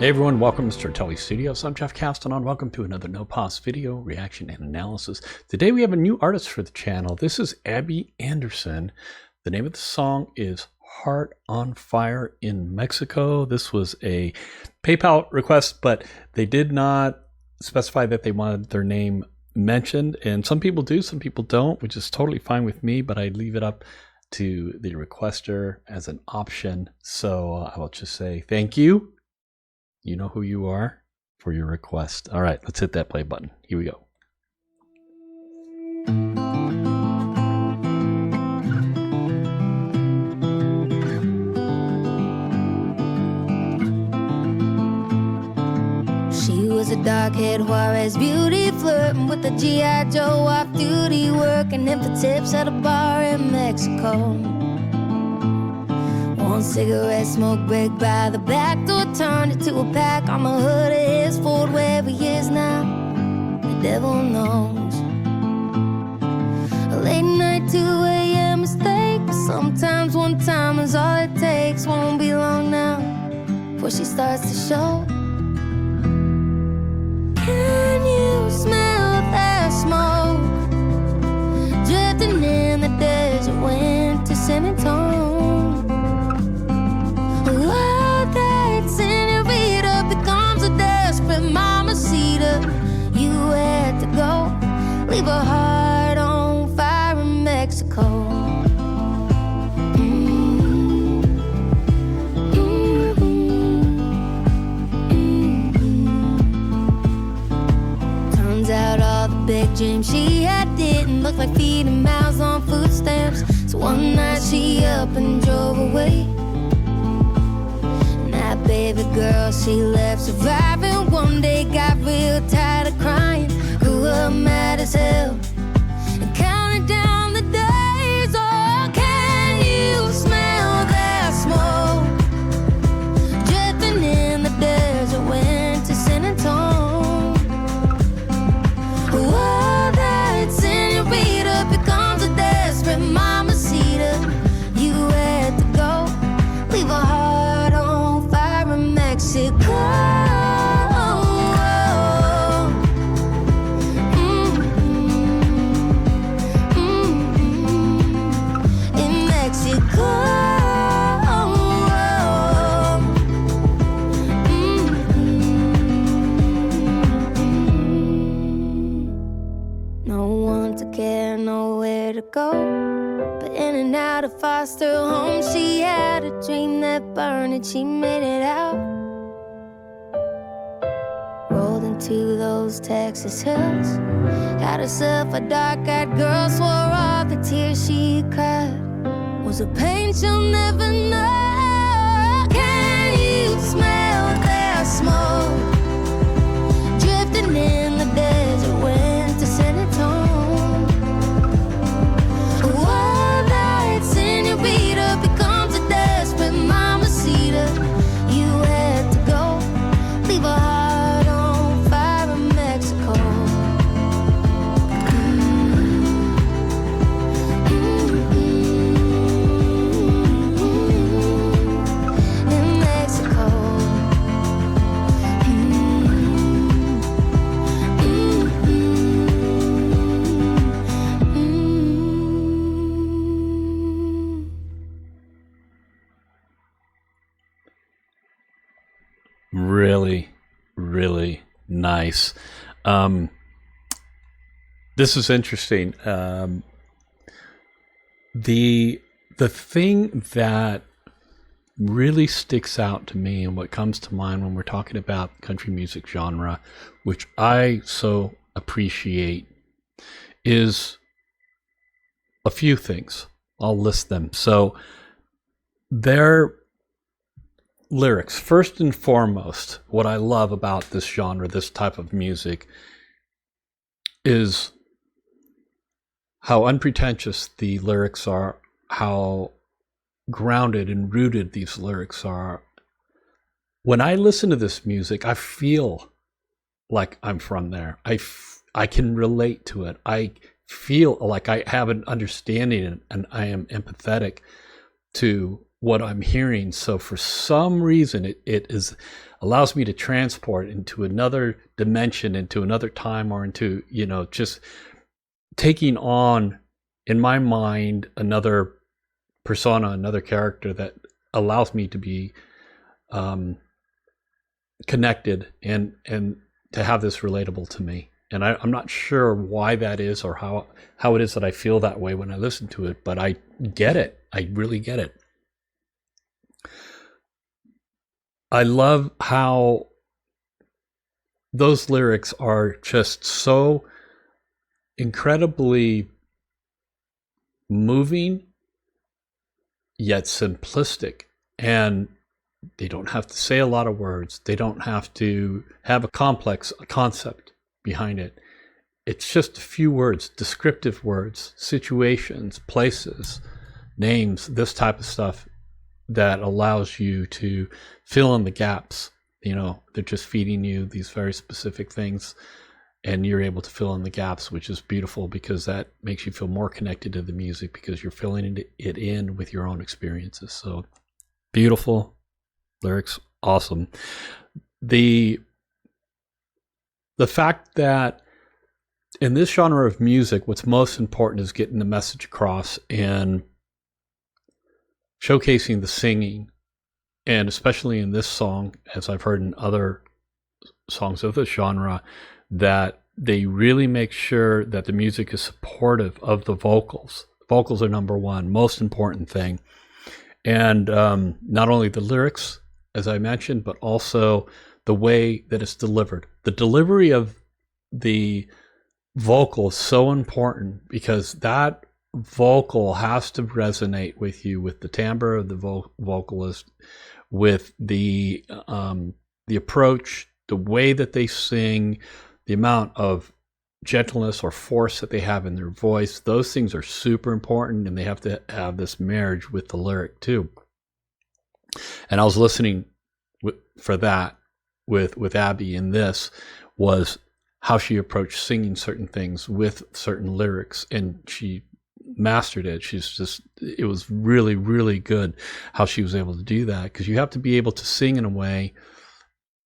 Hey everyone, welcome to Stratele Studios. I'm Jeff Castanon. Welcome to another No Pause video, reaction, and analysis. Today we have a new artist for the channel. This is Abby Anderson. The name of the song is Heart on Fire in Mexico. This was a PayPal request, but they did not specify that they wanted their name mentioned. And some people do, some people don't, which is totally fine with me, but I leave it up to the requester as an option. So I will just say thank you. You know who you are for your request. All right, let's hit that play button. Here we go. She was a dark-haired Juarez beauty, flirting with the G.I. Joe off-duty, working him for tips at a bar in Mexico. One cigarette smoke break by the back door, turned it to a pack on the hood of his Ford, where he is now, the devil knows. A late night 2 a.m. mistake, sometimes one time is all it takes. Won't be long now before she starts to show. Can you smell that smoke drifting in the desert wind to San Antonio? Leave a heart on fire in Mexico. Turns out all the big dreams she had didn't look like feeding mouths on food stamps. So one night she up and drove away. And that baby girl she left surviving one day got real tired of crying. Grew up mad as hell and counted down the days. Oh, can you smell that smoke drifting in the desert wind to San Antonio? Oh, that senorita becomes a desperate mamacita. You had to go, leave a heart on fire in Mexico. To go, but in and out of foster home, she had a dream that burned and she made it out. Rolled into those Texas hills, had herself a dark-eyed girl, swore all the tears she cried was a pain she'll never know. Can you smell that smoke drifting in the desert wind to San Antonio? Really nice. This is interesting. The thing that really sticks out to me and what comes to mind when we're talking about country music genre, which I so appreciate, is a few things. I'll list them. So their lyrics, first and foremost, what I love about this genre, this type of music, is how unpretentious the lyrics are, how grounded and rooted these lyrics are. When I listen to this music, I feel like I'm from there. I can relate to it. I feel like I have an understanding and I am empathetic to what I'm hearing. So for some reason, it is allows me to transport into another dimension, into another time, or into, just taking on, in my mind, another persona, another character that allows me to be connected and to have this relatable to me. And I'm not sure why that is, or how it is that I feel that way when I listen to it, but I get it. I really get it. I love how those lyrics are just so incredibly moving, yet simplistic. And they don't have to say a lot of words. They don't have to have a complex concept behind it. It's just a few words, descriptive words, situations, places, names, this type of stuff that allows you to fill in the gaps. They're just feeding you these very specific things, and you're able to fill in the gaps, which is beautiful, because that makes you feel more connected to the music, because you're filling it in with your own experiences. So beautiful lyrics, awesome. The fact that in this genre of music, what's most important is getting the message across and showcasing the singing. And especially in this song, as I've heard in other songs of this genre, that they really make sure that the music is supportive of the vocals. Vocals are number one, most important thing. And not only the lyrics, as I mentioned, but also the way that it's delivered. The delivery of the vocal is so important, because that vocal has to resonate with you, with the timbre of the vocalist, with the approach, the way that they sing, the amount of gentleness or force that they have in their voice. Those things are super important, and they have to have this marriage with the lyric too. And I was listening for that with Abby, and this was how she approached singing certain things with certain lyrics, and she mastered it. It was really, really good how she was able to do that, because you have to be able to sing in a way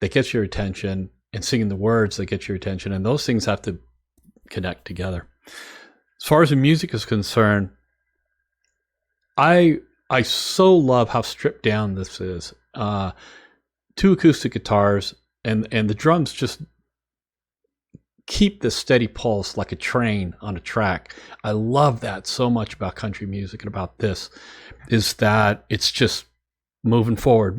that gets your attention, and singing the words that get your attention, and those things have to connect together. As far as the music is concerned, I so love how stripped down this is. 2 acoustic guitars, and the drums just keep this steady pulse like a train on a track. I love that so much about country music, and about this is that it's just moving forward,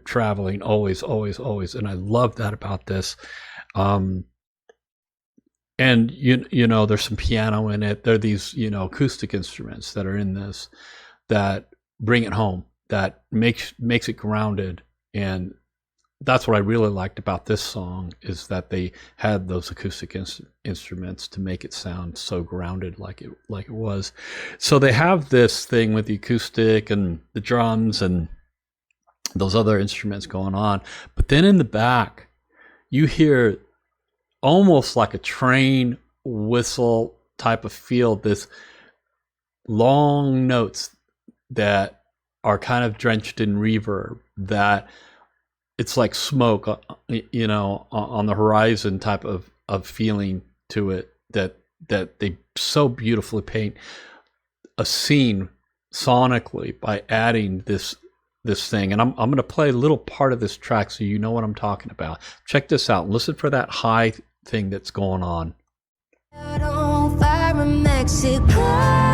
traveling always. And I love that about this. And there's some piano in it. There are these, acoustic instruments that are in this that bring it home, that makes it grounded. And that's what I really liked about this song, is that they had those acoustic instruments to make it sound so grounded, like it was. So they have this thing with the acoustic and the drums and those other instruments going on, but then in the back you hear almost like a train whistle type of feel, this long notes that are kind of drenched in reverb, that it's like smoke, on the horizon type of feeling to it, that they so beautifully paint a scene sonically by adding this thing. And I'm going to play a little part of this track so you know what I'm talking about. Check this out. Listen for that high thing that's going on. Out on fire in Mexico.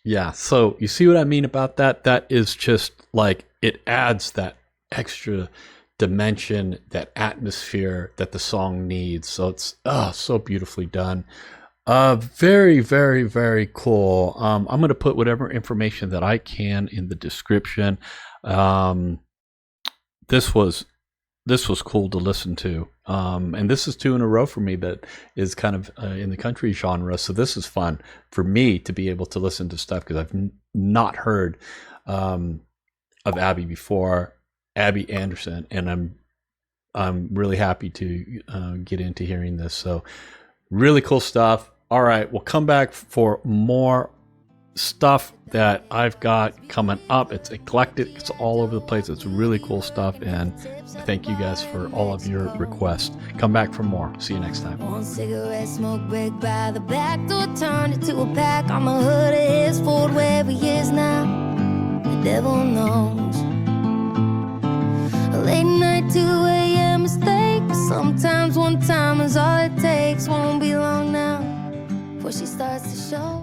Yeah, so you see what I mean about that? That is just like, it adds that extra dimension, that atmosphere that the song needs. So it's so beautifully done. Very, very, very cool. I'm going to put whatever information that I can in the description. This was this was cool to listen to. And this is 2 in a row for me that is kind of in the country genre. So this is fun for me to be able to listen to stuff because I've not heard of Abby before, Abby Anderson, and I'm really happy to get into hearing this. So really cool stuff. All right, we'll come back for more stuff that I've got coming up. It's eclectic, it's all over the place, it's really cool stuff, and thank you guys for all of your requests. Come back for more. See you next time. One cigarette smoke break by the back door, turned it to a pack on the hood of his Ford, where he is now, the devil knows. A late night 2 a.m. mistake, but sometimes one time is all it takes. Won't be long now before she starts to show.